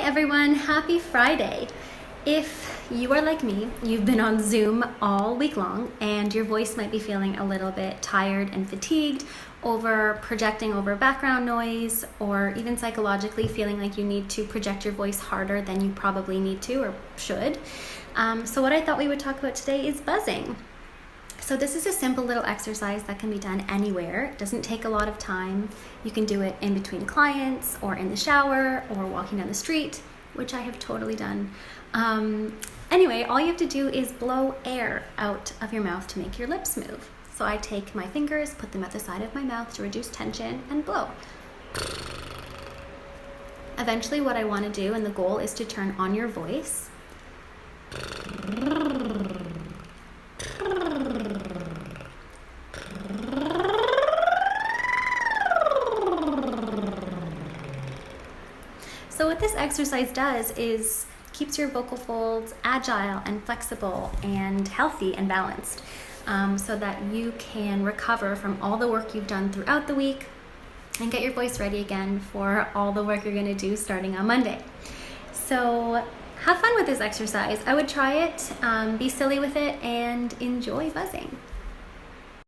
everyone, happy Friday. If you are like me, you've been on Zoom all week long and your voice might be feeling a little bit tired and fatigued over projecting over background noise, or even psychologically feeling like you need to project your voice harder than you probably need to or should. So what I thought we would talk about today is buzzing. So this is a simple little exercise that can be done anywhere. It doesn't take a lot of time. You can do it in between clients or in the shower or walking down the street, which I have totally done. Anyway, all you have to do is blow air out of your mouth to make your lips move. So I take my fingers, put them at the side of my mouth to reduce tension, and blow. Eventually what I want to do, and the goal is to turn on your voice. So what this exercise does is keeps your vocal folds agile and flexible and healthy and balanced, so that you can recover from all the work you've done throughout the week and get your voice ready again for all the work you're going to do starting on Monday. So have fun with this exercise. I would try it, be silly with it, and enjoy buzzing.